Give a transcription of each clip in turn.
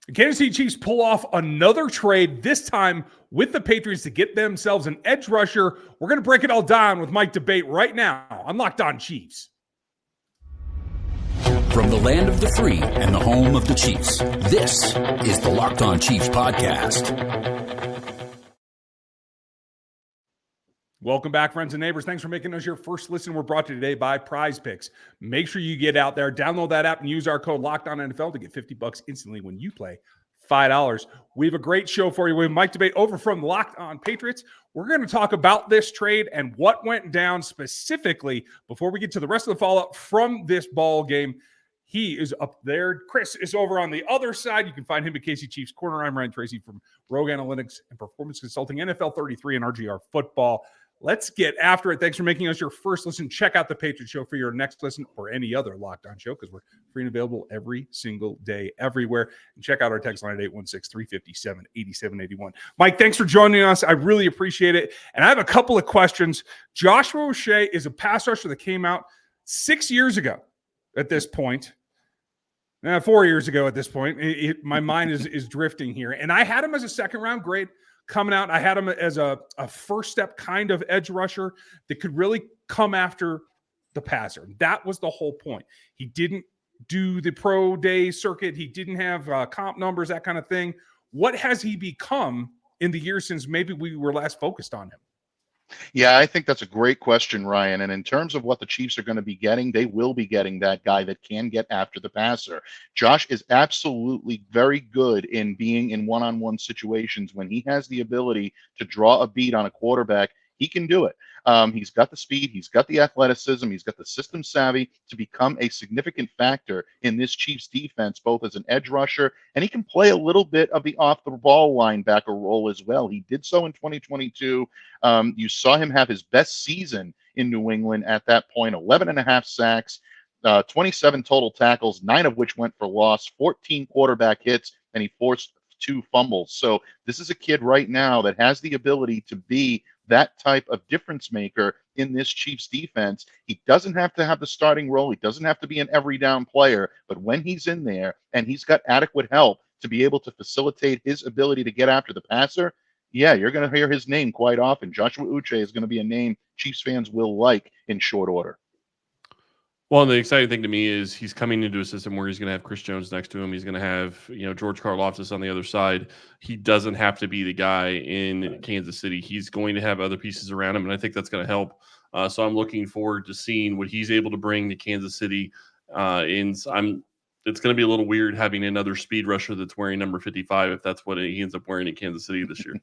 The Kansas City Chiefs pull off another trade, this time with the Patriots to get themselves an edge rusher. We're going to break it all down with Mike Debate right now on Locked On Chiefs. From the land of the free and the home of the Chiefs, this is the Locked On Chiefs podcast. Welcome back, friends and neighbors. Thanks for making us your first listen. We're brought to you today by Prize Picks. Make sure you get out there, download that app, and use our code LOCKEDONNFL to get $50 instantly when you play $5. We have a great show for you. We have Mike Debate over from Locked On Patriots. We're going to talk about this trade and what went down specifically before we get to the rest of the follow-up from this ball game. He is up there. Chris is over on the other side. You can find him at KC Chiefs Corner. I'm Ryan Tracy from Rogue Analytics and Performance Consulting, NFL 33 and RGR Football. Let's get after it. Thanks for making us your first listen. Check out the Patriot Show for your next listen or any other Locked On show because we're free and available every single day, everywhere. And check out our text line at 816-357-8781. Mike, thanks for joining us. I really appreciate it. And I have a couple of questions. Joshua Uche is a pass rusher that came out 6 years ago at this point. 4 years ago at this point. My mind is drifting here. And I had him as a second-round grade. Coming out, I had him as a first step kind of edge rusher that could really come after the passer. That was the whole point. He didn't do the pro day circuit. He didn't have comp numbers, that kind of thing. What has he become in the years since maybe we were last focused on him? Yeah, I think that's a great question, Ryan. And in terms of what the Chiefs are going to be getting, they will be getting that guy that can get after the passer. Josh is absolutely very good in being in one-on-one situations. When he has the ability to draw a beat on a quarterback, he can do it. He's got the speed, he's got the athleticism, he's got the system savvy to become a significant factor in this Chiefs defense, both as an edge rusher, and he can play a little bit of the off-the-ball linebacker role as well. He did so in 2022. You saw him have his best season in New England at that point, 11 and a half sacks, 27 total tackles, 9 of which went for loss, 14 quarterback hits, and he forced 2 fumbles. So this is a kid right now that has the ability to be that type of difference maker in this Chiefs defense. He doesn't have to have the starting role. He doesn't have to be an every down player, but when he's in there and he's got adequate help to be able to facilitate his ability to get after the passer, yeah, you're going to hear his name quite often. Joshua Uche is going to be a name Chiefs fans will like in short order. Well, and the exciting thing to me is he's coming into a system where he's going to have Chris Jones next to him. He's going to have, George Karlaftis on the other side. He doesn't have to be the guy in Kansas City. He's going to have other pieces around him, and I think that's going to help. So I'm looking forward to seeing what he's able to bring to Kansas City. It's going to be a little weird having another speed rusher that's wearing number 55 if that's what he ends up wearing in Kansas City this year.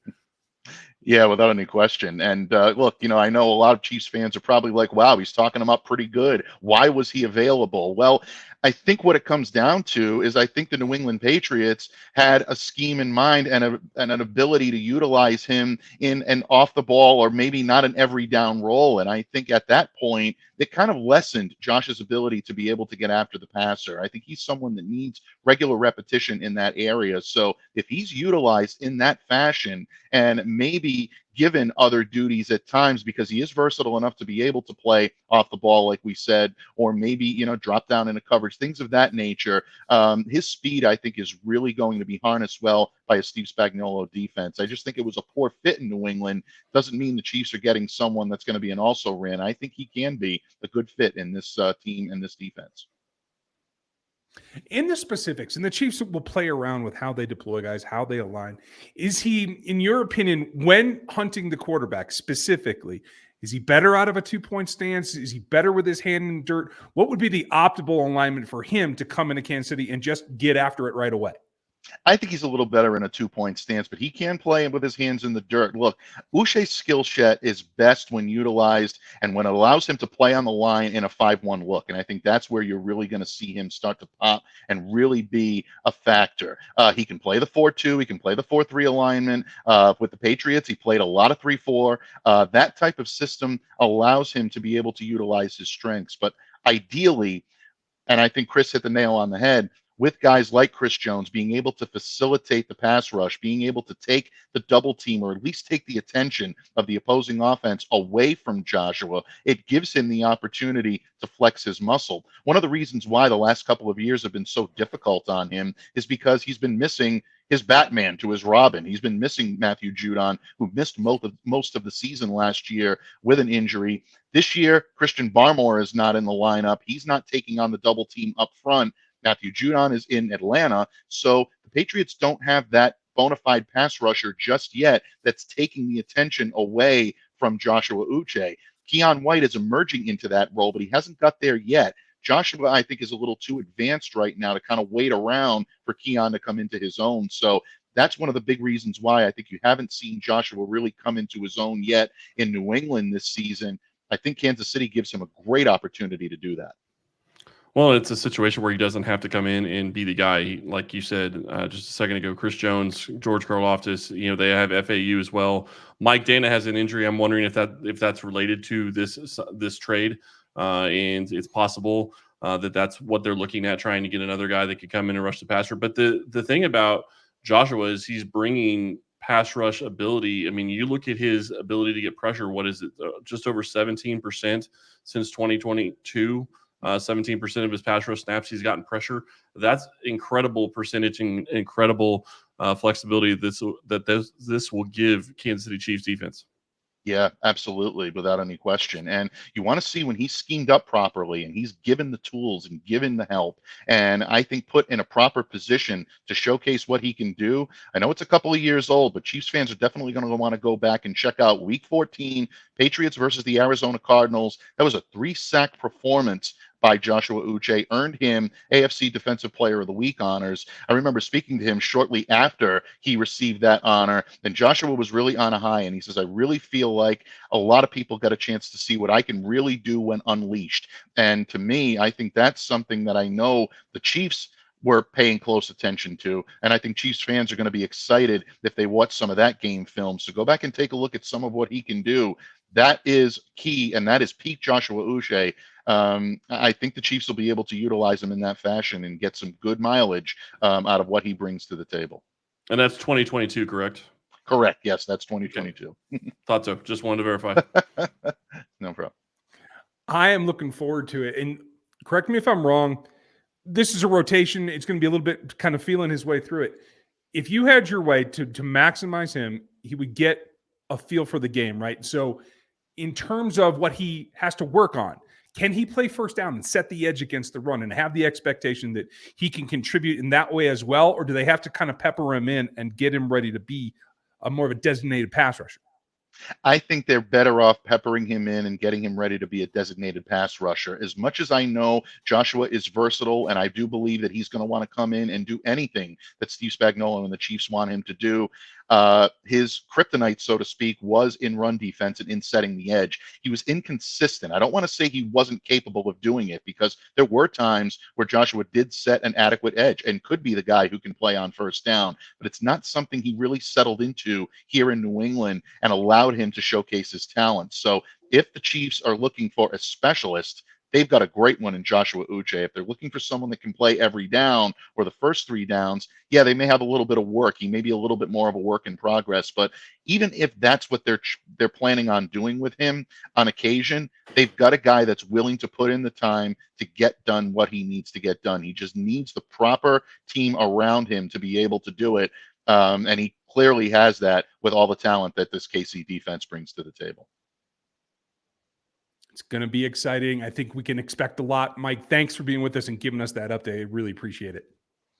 Yeah, without any question. And look, I know a lot of Chiefs fans are probably like, wow, he's talking him up pretty good. Why was he available? Well, I think what it comes down to is I think the New England Patriots had a scheme in mind and an ability to utilize him in an off the ball or maybe not an every down role. And I think at that point, it kind of lessened Josh's ability to be able to get after the passer. I think he's someone that needs regular repetition in that area. So if he's utilized in that fashion and maybe given other duties at times because he is versatile enough to be able to play off the ball, like we said, or maybe, drop down into coverage, things of that nature. His speed, I think, is really going to be harnessed well by a Steve Spagnuolo defense. I just think it was a poor fit in New England. Doesn't mean the Chiefs are getting someone that's going to be an also-ran. I think he can be a good fit in this team and this defense. In the specifics, and the Chiefs will play around with how they deploy guys, how they align. Is he, in your opinion, when hunting the quarterback specifically, is he better out of a 2-point stance? Is he better with his hand in dirt? What would be the optimal alignment for him to come into Kansas City and just get after it right away? I think he's a little better in a 2-point stance, but he can play with his hands in the dirt. Look, Uche's skill set is best when utilized and when it allows him to play on the line in a 5-1 look. And I think that's where you're really going to see him start to pop and really be a factor. He can play the 4-2. He can play the 4-3 alignment. With the Patriots, he played a lot of 3-4. That type of system allows him to be able to utilize his strengths. But ideally, and I think Chris hit the nail on the head, with guys like Chris Jones being able to facilitate the pass rush, being able to take the double team or at least take the attention of the opposing offense away from Joshua, it gives him the opportunity to flex his muscle. One of the reasons why the last couple of years have been so difficult on him is because he's been missing his Batman to his Robin. He's been missing Matthew Judon, who missed most of the season last year with an injury. This year, Christian Barmore is not in the lineup. He's not taking on the double team up front. Matthew Judon is in Atlanta. So the Patriots don't have that bona fide pass rusher just yet that's taking the attention away from Joshua Uche. Keon White is emerging into that role, but he hasn't got there yet. Joshua, I think, is a little too advanced right now to kind of wait around for Keon to come into his own. So that's one of the big reasons why I think you haven't seen Joshua really come into his own yet in New England this season. I think Kansas City gives him a great opportunity to do that. Well, it's a situation where he doesn't have to come in and be the guy. Like you said just a second ago, Chris Jones, George Karlaftis, they have FAU as well. Mike Dana has an injury. I'm wondering if that's related to this trade, and it's possible that's what they're looking at, trying to get another guy that could come in and rush the passer. But the thing about Joshua is he's bringing pass rush ability. I mean, you look at his ability to get pressure. What is it? Just over 17% since 2022. 17% of his pass rush snaps he's gotten pressure. That's incredible percentage and incredible flexibility that this will give Kansas City Chiefs defense. Yeah, absolutely, without any question. And you want to see when he's schemed up properly and he's given the tools and given the help, and I think put in a proper position to showcase what he can do. I know it's a couple of years old, but Chiefs fans are definitely going to want to go back and check out Week 14, Patriots versus the Arizona Cardinals. That was a 3-sack performance by Joshua Uche, earned him AFC Defensive Player of the Week honors. I remember speaking to him shortly after he received that honor, and Joshua was really on a high, and he says, I really feel like a lot of people got a chance to see what I can really do when unleashed. And to me, I think that's something that I know the Chiefs were paying close attention to, and I think Chiefs fans are going to be excited if they watch some of that game film. So go back and take a look at some of what he can do. That is key, and that is peak Joshua Uche. I think the Chiefs will be able to utilize him in that fashion and get some good mileage out of what he brings to the table. And that's 2022, correct? Correct. Yes, that's 2022. Okay. Thought so. Just wanted to verify. No problem. I am looking forward to it. And correct me if I'm wrong. This is a rotation. It's going to be a little bit kind of feeling his way through it. If you had your way to maximize him, he would get a feel for the game, right? So in terms of what he has to work on, can he play first down and set the edge against the run and have the expectation that he can contribute in that way as well? Or do they have to kind of pepper him in and get him ready to be a more of a designated pass rusher? I think they're better off peppering him in and getting him ready to be a designated pass rusher. As much as I know Joshua is versatile, and I do believe that he's going to want to come in and do anything that Steve Spagnuolo and the Chiefs want him to do. His kryptonite, so to speak, was in run defense and in setting the edge. He was inconsistent. I don't want to say he wasn't capable of doing it, because there were times where Joshua did set an adequate edge and could be the guy who can play on first down, but it's not something he really settled into here in New England and allowed him to showcase his talent. So if the Chiefs are looking for a specialist, they've got a great one in Joshua Uche. If they're looking for someone that can play every down or the first 3 downs, yeah, they may have a little bit of work. He may be a little bit more of a work in progress. But even if that's what they're planning on doing with him on occasion, they've got a guy that's willing to put in the time to get done what he needs to get done. He just needs the proper team around him to be able to do it. And he clearly has that with all the talent that this KC defense brings to the table. It's going to be exciting. I think we can expect a lot. Mike, thanks for being with us and giving us that update. I really appreciate it.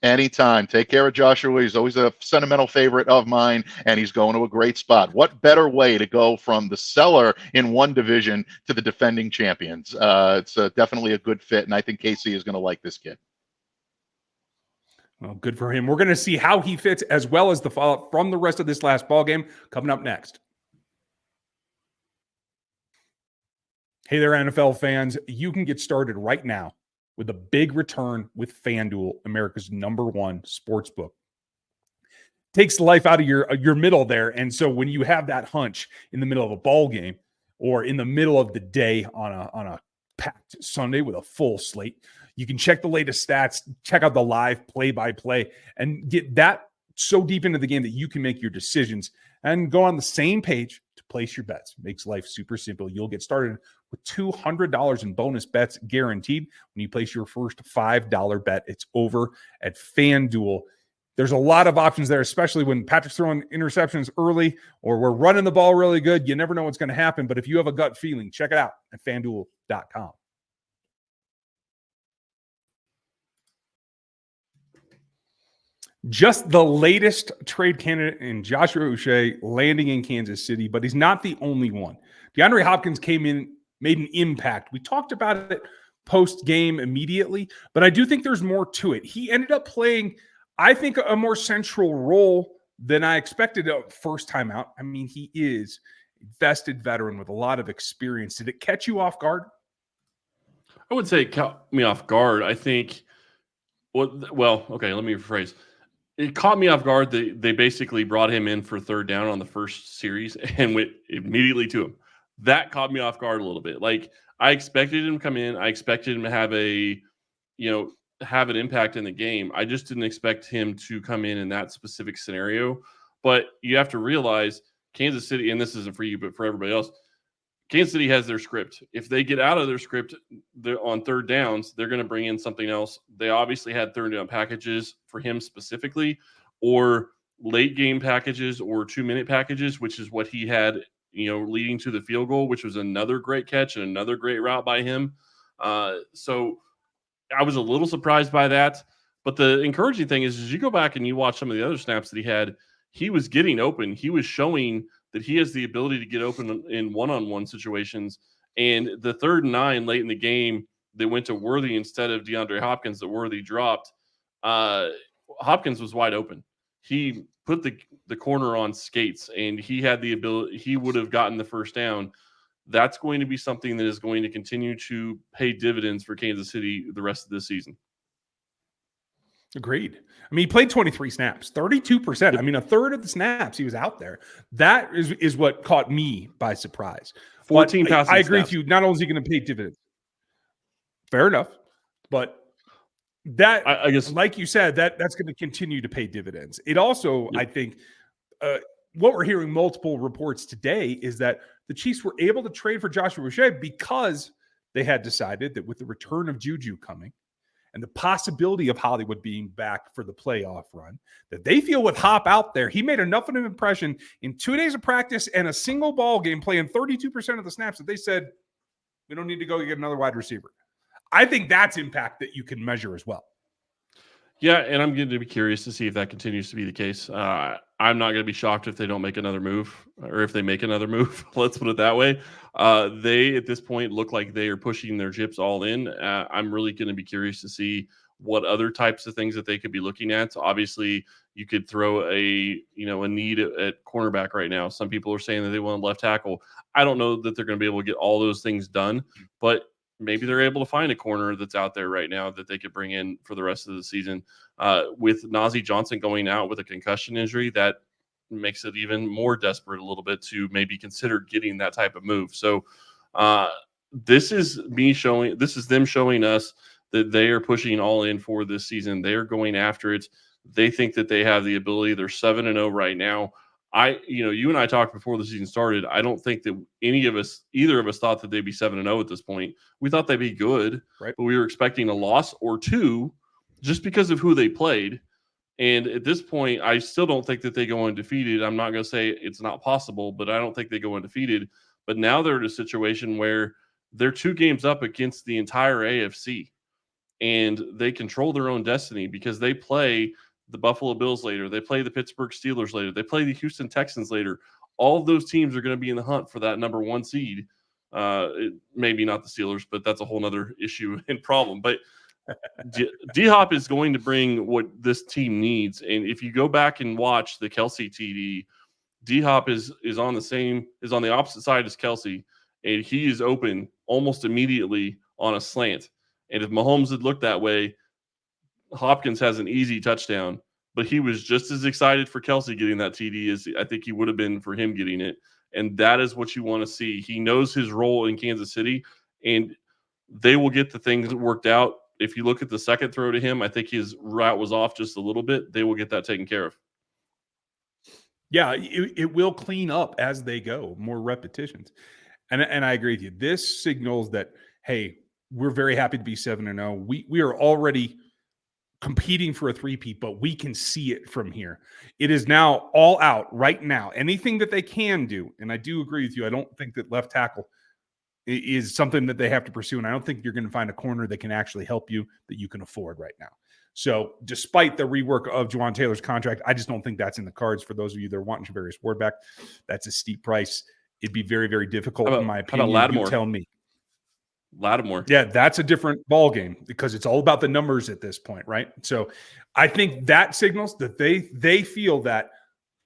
Anytime. Take care of Joshua. He's always a sentimental favorite of mine, and he's going to a great spot. What better way to go from the seller in one division to the defending champions? It's definitely a good fit, and I think KC is going to like this kid. Well, good for him. We're going to see how he fits, as well as the follow-up from the rest of this last ball game coming up next. Hey there, NFL fans. You can get started right now with a big return with FanDuel, America's #1 sportsbook. Takes the life out of your middle there. And so when you have that hunch in the middle of a ball game or in the middle of the day on a packed Sunday with a full slate, You can check the latest stats, check out the live play-by-play, and get that so deep into the game that you can make your decisions and go on the same page to place your bets. Makes life super simple. You'll get started with $200 in bonus bets guaranteed when you place your first $5 bet. It's over at FanDuel. There's a lot of options there, especially when Patrick's throwing interceptions early or we're running the ball really good. You never know what's going to happen, but if you have a gut feeling, check it out at FanDuel.com. Just the latest trade candidate in Joshua Uche landing in Kansas City, but he's not the only one. DeAndre Hopkins came in, made an impact. We talked about it post-game immediately, but I do think there's more to it. He ended up playing, I think, a more central role than I expected first time out. I mean, he is a vested veteran with a lot of experience. Did it catch you off guard? I would say it caught me off guard. I think, well, okay, let me rephrase. It caught me off guard. They basically brought him in for third down on the first series and went immediately to him. That caught me off guard a little bit. Like, I expected him to come in. I expected him to have have an impact in the game. I just didn't expect him to come in that specific scenario. But you have to realize Kansas City, and this isn't for you, but for everybody else, Kansas City has their script. If they get out of their script on third downs, they're going to bring in something else. They obviously had third down packages for him specifically, or late game packages or 2-minute packages, which is what he had, leading to the field goal, which was another great catch and another great route by him. So I was a little surprised by that. But the encouraging thing is, as you go back and you watch some of the other snaps that he was getting open. He was showing that he has the ability to get open in one-on-one situations. And the 3rd and 9 late in the game, they went to Worthy instead of DeAndre Hopkins that Worthy dropped. Hopkins was wide open. He put the corner on skates, and he had the ability. He would have gotten the first down. That's going to be something that is going to continue to pay dividends for Kansas City the rest of this season. Agreed. I mean, he played 23 snaps, 32%. I mean, a third of the snaps he was out there. That is what caught me by surprise. 14 passing I agree snaps. with you. Not only is he going to pay dividends. Fair enough. But that, I guess, like you said, that's going to continue to pay dividends. It also, I think, what we're hearing multiple reports today is that the Chiefs were able to trade for Joshua Uche because they had decided that with the return of Juju coming, and the possibility of Hollywood being back for the playoff run, that they feel with Hop out there, he made enough of an impression in 2 days of practice and a single ball game playing 32% of the snaps that they said, we don't need to go get another wide receiver. I think that's impact that you can measure as well. Yeah, and I'm going to be curious to see if that continues to be the case. I'm not going to be shocked if they don't make another move, or if they make another move. Let's put it that way. They, at this point, look like they are pushing their chips all in. I'm really going to be curious to see what other types of things that they could be looking at. Obviously, you could throw a need at cornerback right now. Some people are saying that they want left tackle. I don't know that they're going to be able to get all those things done, but maybe they're able to find a corner that's out there right now that they could bring in for the rest of the season. With Najee Johnson going out with a concussion injury, that makes it even more desperate a little bit to maybe consider getting that type of move. So this is them showing us that they are pushing all in for this season. They are going after it. They think that they have the ability. They're 7-0 right now. You and I talked before the season started. I don't think that either of us thought that they'd be 7-0 at this point. We thought they'd be good, right? But we were expecting a loss or two just because of who they played. And at this point, I still don't think that they go undefeated. I'm not going to say it's not possible, but I don't think they go undefeated. But now they're in a situation where they're 2 games up against the entire AFC, and they control their own destiny because they play the Buffalo Bills later. They play the Pittsburgh Steelers later. They play the Houston Texans later. All of those teams are going to be in the hunt for that number 1 seed. Maybe not the Steelers, but that's a whole other issue and problem. But D-Hop is going to bring what this team needs. And if you go back and watch the Kelsey TD, D-Hop is on the opposite side as Kelsey, and he is open almost immediately on a slant. And if Mahomes had looked that way, Hopkins has an easy touchdown, but he was just as excited for Kelsey getting that TD as I think he would have been for him getting it. And that is what you want to see. He knows his role in Kansas City, and they will get the things worked out if you look at the second throw to him, I think his route was off just a little bit. They will get that taken care of. Yeah, it will clean up as they go, more repetitions. And I agree with you. This signals that, hey, we're very happy to be 7-0. We are already competing for a three-peat, but we can see it from here. It is now all out right now. Anything that they can do, and I do agree with you, I don't think that left tackle is something that they have to pursue, and I don't think you're going to find a corner that can actually help you that you can afford right now. So despite the rework of Juan Taylor's contract, I just don't think that's in the cards for those of you that are wanting Javarius Ward back. That's a steep price. It'd be very, very difficult, in my opinion. How about Lattimore? You tell me. Lattimore. Yeah, that's a different ball game because it's all about the numbers at this point, right? So I think that signals that they feel that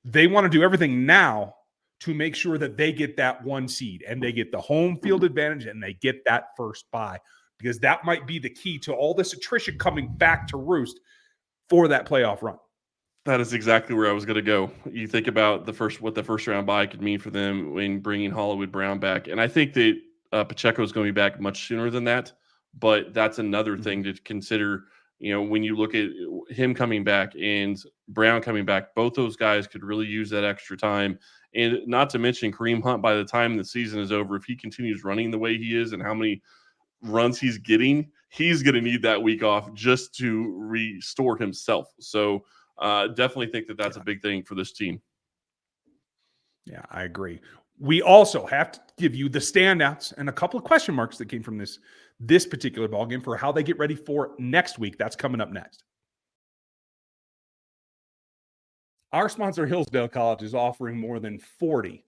they want to do everything now to make sure that they get that 1 seed and they get the home field advantage and they get that first bye, because that might be the key to all this attrition coming back to roost for that playoff run. That is exactly where I was going to go. You think about what the first round bye could mean for them when bringing Hollywood Brown back. And I think that Pacheco is going to be back much sooner than that, but that's another thing to consider. When you look at him coming back and Brown coming back, both those guys could really use that extra time. And not to mention Kareem Hunt, by the time the season is over, if he continues running the way he is and how many runs he's getting, he's going to need that week off just to restore himself. So definitely think that that's a big thing for this team. Yeah, I agree. We also have to give you the standouts and a couple of question marks that came from this particular ballgame for how they get ready for next week. That's coming up next. Our sponsor, Hillsdale College, is offering more than 40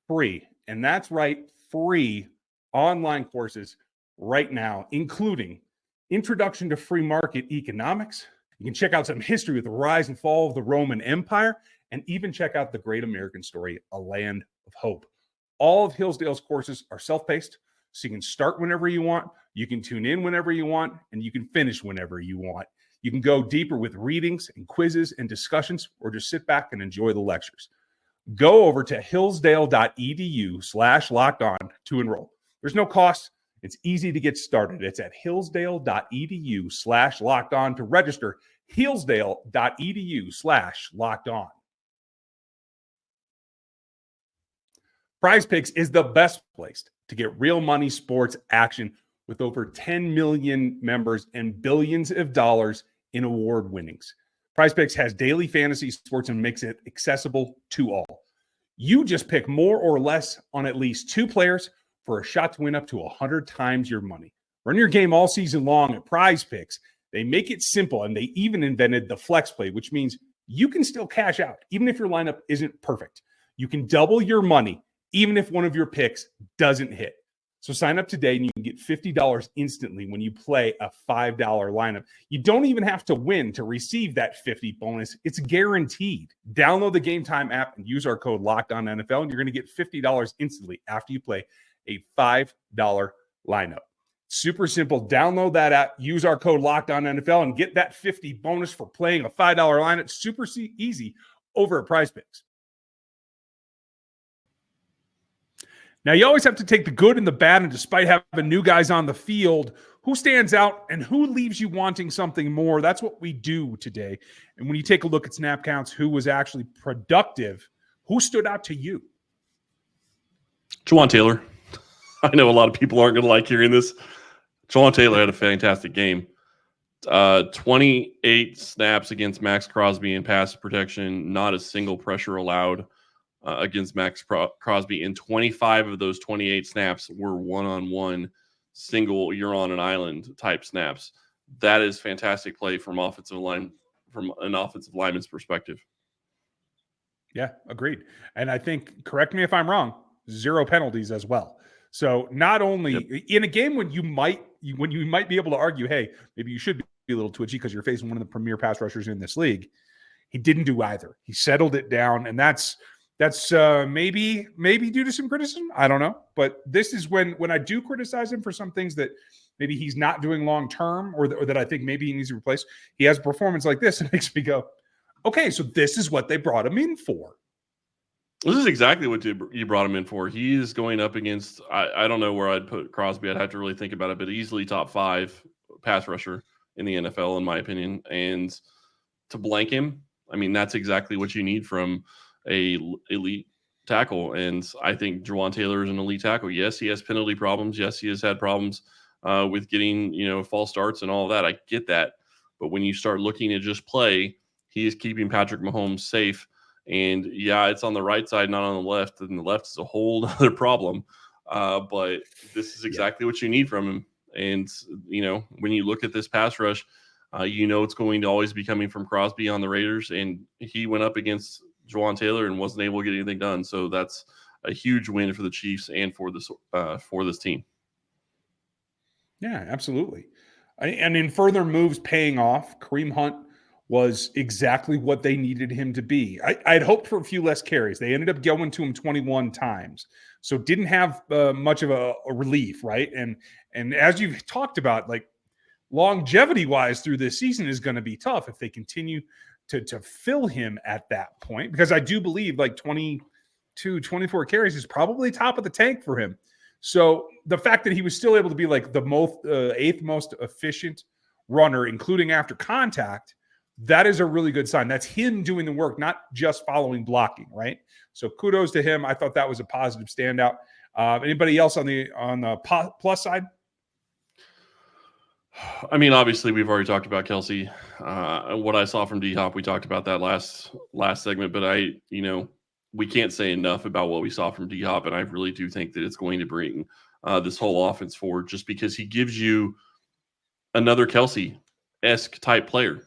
free, and that's right, free online courses right now, including Introduction to Free Market Economics. You can check out some history with the rise and fall of the Roman Empire, and even check out The Great American Story, A Land of Hope. All of Hillsdale's courses are self-paced, so you can start whenever you want, you can tune in whenever you want, and you can finish whenever you want. You can go deeper with readings and quizzes and discussions, or just sit back and enjoy the lectures. Go over to hillsdale.edu/lockedon to enroll. There's no cost. It's easy to get started. It's at hillsdale.edu/lockedon to register. hillsdale.edu/lockedon. Prize Picks is the best place to get real money sports action with over 10 million members and billions of dollars in award winnings. Prize Picks has daily fantasy sports and makes it accessible to all. You just pick more or less on at least 2 players for a shot to win up to 100 times your money. Run your game all season long at Prize Picks. They make it simple, and they even invented the flex play, which means you can still cash out even if your lineup isn't perfect. You can double your money even if one of your picks doesn't hit. So sign up today and you can get $50 instantly when you play a $5 lineup. You don't even have to win to receive that 50 bonus. It's guaranteed. Download the Game Time app and use our code LOCKEDONNFL, and you're going to get $50 instantly after you play a $5 lineup. Super simple. Download that app, use our code LOCKEDONNFL, and get that 50 bonus for playing a $5 lineup. Super easy over at Prize Picks. Now, you always have to take the good and the bad, and despite having new guys on the field, who stands out and who leaves you wanting something more? That's what we do today. And when you take a look at snap counts, who was actually productive, who stood out to you? Juan Taylor. I know a lot of people aren't going to like hearing this. Juan Taylor had a fantastic game. 28 snaps against Max Crosby in pass protection, not a single pressure allowed against Max Crosby, and 25 of those 28 snaps were one-on-one, single, you're on an island type snaps. That is fantastic play from an offensive lineman's perspective. Yeah, agreed. And I think, correct me if I'm wrong, 0 penalties as well. So not only in a game when you might be able to argue, hey, maybe you should be a little twitchy because you're facing one of the premier pass rushers in this league, he didn't do either. He settled it down, and that's maybe due to some criticism. I don't know. But this is when I do criticize him for some things that maybe he's not doing long term, or that I think maybe he needs to replace. He has a performance like this, and makes me go, okay, so this is what they brought him in for. This is exactly what you brought him in for. He is going up against, I don't know where I'd put Crosby. I'd have to really think about it, but easily top 5 pass rusher in the NFL, in my opinion. And to blank him, I mean, that's exactly what you need from a elite tackle. And I think Juan Taylor is an elite tackle. Yes, he has penalty problems. Yes, he has had problems with getting, false starts and all of that. I get that. But when you start looking at just play, he is keeping Patrick Mahomes safe. And yeah, it's on the right side, not on the left. And the left is a whole other problem. But this is exactly what you need from him. And, when you look at this pass rush, it's going to always be coming from Crosby on the Raiders. And he went up against Juan Taylor and wasn't able to get anything done. So that's a huge win for the Chiefs and for this team. Yeah, absolutely. And in further moves paying off, Kareem Hunt was exactly what they needed him to be. I'd hoped for a few less carries. They ended up going to him 21 times. So didn't have much of a relief, right? And as you've talked about, like longevity-wise through this season is going to be tough if they continue to fill him at that point, because I do believe like 22, 24 carries is probably top of the tank for him. So the fact that he was still able to be like the eighth most efficient runner, including after contact, that is a really good sign. That's him doing the work, not just following blocking, right? So kudos to him. I thought that was a positive standout. Anybody else on the plus side? I mean, obviously, we've already talked about Kelce. What I saw from D-Hop, we talked about that last segment, but we can't say enough about what we saw from D-Hop, and I really do think that it's going to bring this whole offense forward, just because he gives you another Kelce-esque type player.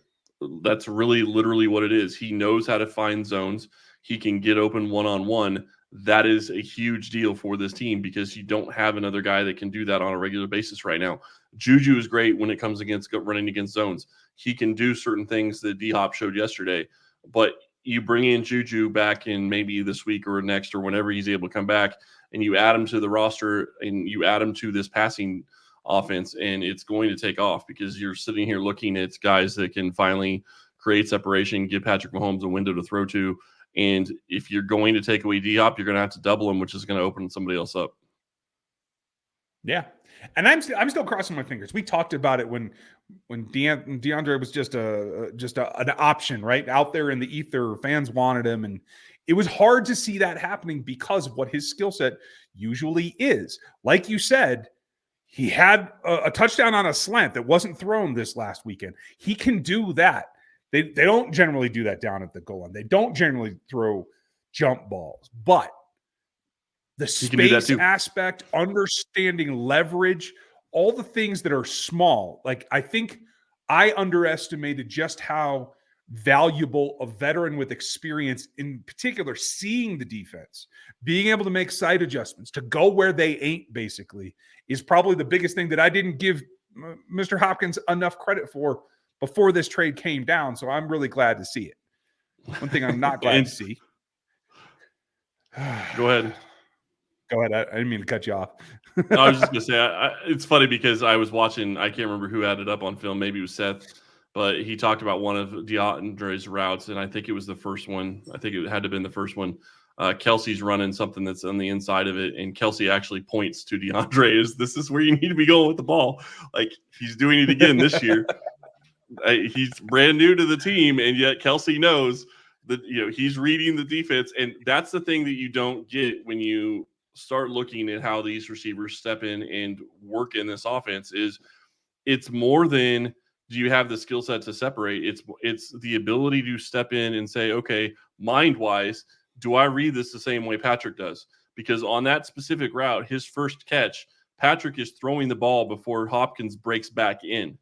That's really literally what it is. He knows how to find zones. He can get open one-on-one. That is a huge deal for this team, because you don't have another guy that can do that on a regular basis right now. Juju is great when it comes against running against zones. He can do certain things that D-Hop showed yesterday, but you bring in Juju back in maybe this week or next or whenever he's able to come back, and you add him to the roster and you add him to this passing offense, and it's going to take off, because you're sitting here looking at guys that can finally create separation, give Patrick Mahomes a window to throw to. And if you're going to take away D-Hop, you're going to have to double him, which is going to open somebody else up. Yeah. And I'm still crossing my fingers. We talked about it when DeAndre was just an option, right? Out there in the ether, fans wanted him. And it was hard to see that happening because of what his skill set usually is. Like you said, he had a touchdown on a slant that wasn't thrown this last weekend. He can do that. They don't generally do that down at the goal line. They don't generally throw jump balls, but the space aspect, understanding leverage, all the things that are small. Like, I think I underestimated just how valuable a veteran with experience, in particular, seeing the defense, being able to make side adjustments, to go where they ain't, basically, is probably the biggest thing that I didn't give Mr. Hopkins enough credit for before this trade came down. So I'm really glad to see it. One thing I'm not glad to see. Go ahead. Go ahead. I didn't mean to cut you off. No, I was just going to say, it's funny because I was watching, I can't remember who had it up on film. Maybe it was Seth, but he talked about one of DeAndre's routes, and I think it was the first one. I think it had to have been the first one. Kelsey's running something that's on the inside of it, and Kelsey actually points to DeAndre as, this is where you need to be going with the ball. Like, he's doing it again this year. He's brand new to the team, and yet Kelsey knows that, he's reading the defense, and that's the thing that you don't get when you start looking at how these receivers step in and work in this offense. Is it's more than, do you have the skill set to separate? It's the ability to step in and say, okay, mind-wise, do I read this the same way Patrick does? Because on that specific route, his first catch, Patrick is throwing the ball before Hopkins breaks back in.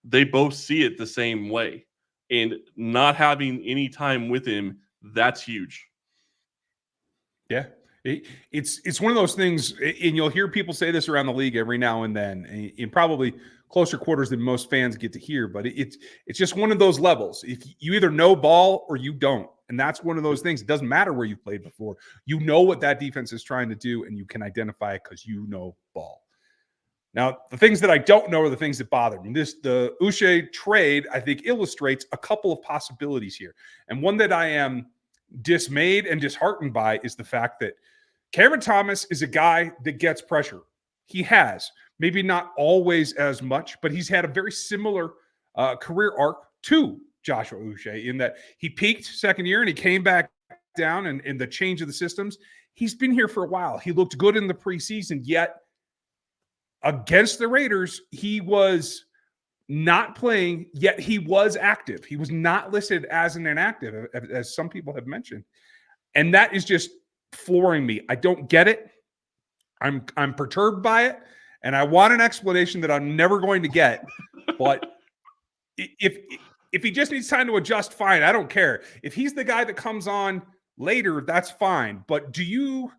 They both see it the same way. And not having any time with him, that's huge. Yeah. It's one of those things, and you'll hear people say this around the league every now and then, in probably closer quarters than most fans get to hear, but it's just one of those levels. If you either know ball or you don't, and that's one of those things. It doesn't matter where you've played before. You know what that defense is trying to do, and you can identify it because you know ball. Now, the things that I don't know are the things that bother me. The Uche trade, I think, illustrates a couple of possibilities here. And one that I am dismayed and disheartened by is the fact that Cameron Thomas is a guy that gets pressure. He has, maybe not always as much, but he's had a very similar career arc to Joshua Uche in that he peaked second year and he came back down and in the change of the systems. He's been here for a while. He looked good in the preseason, yet against the Raiders, he was not playing, yet he was active. He was not listed as an inactive, as some people have mentioned. And that is just flooring me. I don't get it. I'm perturbed by it. And I want an explanation that I'm never going to get. But if he just needs time to adjust, fine. I don't care. If he's the guy that comes on later, that's fine. But do you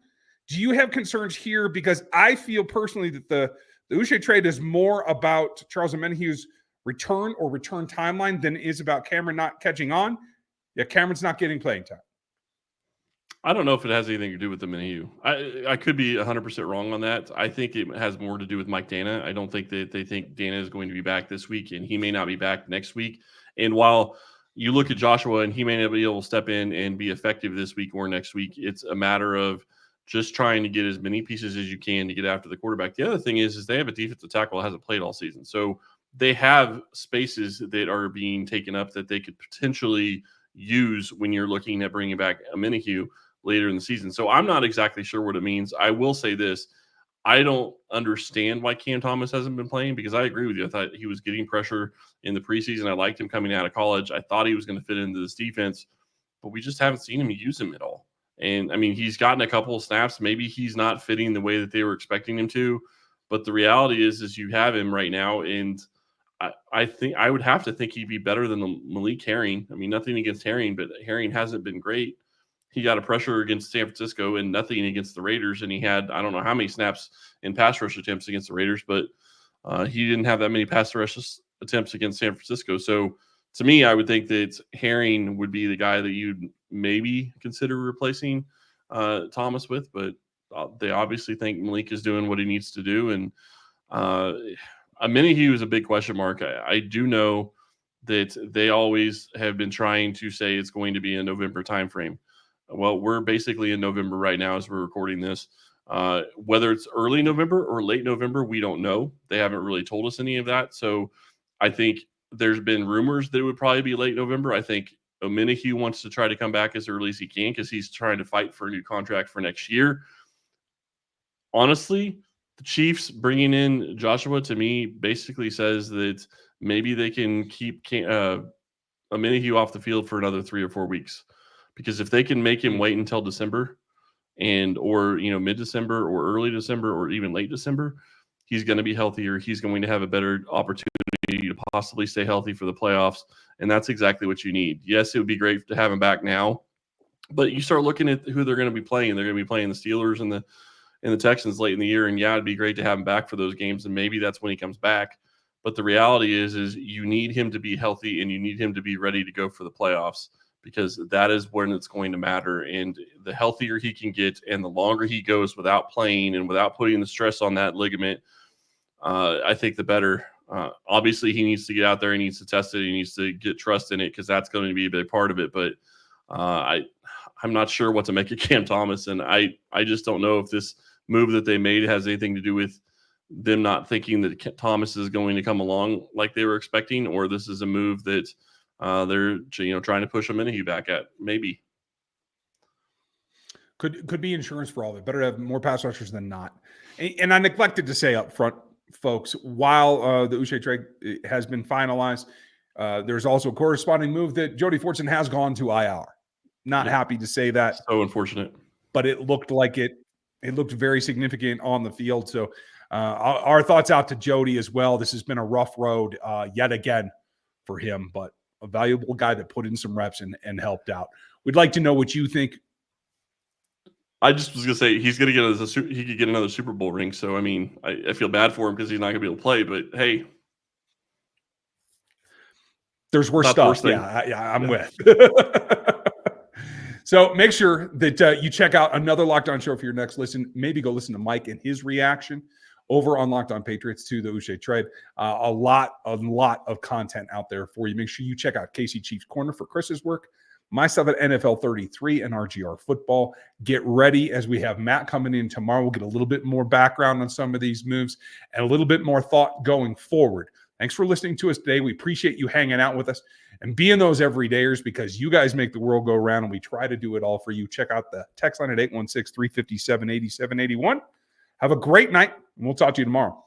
have concerns here? Because I feel personally that the Uche trade is more about Charles Omenehu's return or return timeline than it is about Cameron not catching on. Yeah, Cameron's not getting playing time. I don't know if it has anything to do with the Omenehu. I could be 100% wrong on that. I think it has more to do with Mike Dana. I don't think that they think Dana is going to be back this week, and he may not be back next week. And while you look at Joshua and he may not be able to step in and be effective this week or next week, it's a matter of just trying to get as many pieces as you can to get after the quarterback. The other thing is they have a defensive tackle that hasn't played all season. So they have spaces that are being taken up that they could potentially use when you're looking at bringing back Omenehu later in the season. So I'm not exactly sure what it means. I will say this. I don't understand why Cam Thomas hasn't been playing, because I agree with you. I thought he was getting pressure in the preseason. I liked him coming out of college. I thought he was going to fit into this defense, but we just haven't seen him use him at all. And I mean, he's gotten a couple of snaps. Maybe he's not fitting the way that they were expecting him to, but the reality is you have him right now. And I think I would have to think he'd be better than Malik Herring. I mean, nothing against Herring, but Herring hasn't been great. He got a pressure against San Francisco and nothing against the Raiders. And he had, I don't know how many snaps in pass rush attempts against the Raiders, but he didn't have that many pass rush attempts against San Francisco. So to me, I would think that Herring would be the guy that you'd maybe consider replacing Thomas with, but they obviously think Malik is doing what he needs to do. And Omenehu is a big question mark. I do know that they always have been trying to say it's going to be a November timeframe. Well, we're basically in November right now as we're recording this. Whether it's early November or late November, we don't know. They haven't really told us any of that. So I think there's been rumors that it would probably be late November. I think Omenehu wants to try to come back as early as he can because he's trying to fight for a new contract for next year. Honestly, the Chiefs bringing in Joshua to me basically says that maybe they can keep Omenehu off the field for another 3 or 4 weeks. Because if they can make him wait until December or mid-December or early December or even late December, he's going to be healthier. He's going to have a better opportunity to possibly stay healthy for the playoffs. And that's exactly what you need. Yes, it would be great to have him back now, but you start looking at who they're going to be playing. They're going to be playing the Steelers and the Texans late in the year. And yeah, it'd be great to have him back for those games. And maybe that's when he comes back. But the reality is you need him to be healthy and you need him to be ready to go for the playoffs, because that is when it's going to matter. And the healthier he can get and the longer he goes without playing and without putting the stress on that ligament, I think the better. Obviously, he needs to get out there. He needs to test it. He needs to get trust in it because that's going to be a big part of it. But I'm not sure what to make of Cam Thomas. And I just don't know if this move that they made has anything to do with them not thinking that Thomas is going to come along like they were expecting, or this is a move that they're trying to push Omenehu back at. Maybe could be insurance for all of it. Better to have more pass rushers than not. And I neglected to say up front, folks, while the Uche trade has been finalized, there's also a corresponding move that Jody Fortson has gone to IR. Not happy to say that. So unfortunate. But it looked like it looked very significant on the field. So our thoughts out to Jody as well. This has been a rough road yet again for him, but a valuable guy that put in some reps and helped out. We'd like to know what you think. I just was going to say he could get another Super Bowl ring. So, I mean, I feel bad for him because he's not going to be able to play, but hey. There's worse stuff. I'm with. So make sure that you check out another Locked On show for your next listen. Maybe go listen to Mike and his reaction over on Locked On Patriots to the Uche trade. A lot of content out there for you. Make sure you check out KC Chiefs Corner for Chris's work, my stuff at NFL 33 and RGR Football. Get ready as we have Matt coming in tomorrow. We'll get a little bit more background on some of these moves and a little bit more thought going forward Thanks for listening to us today. We appreciate you hanging out with us and being those everydayers, because you guys make the world go round, and we try to do it all for you. Check out the text line at 816-357-8781. Have a great night, and we'll talk to you tomorrow.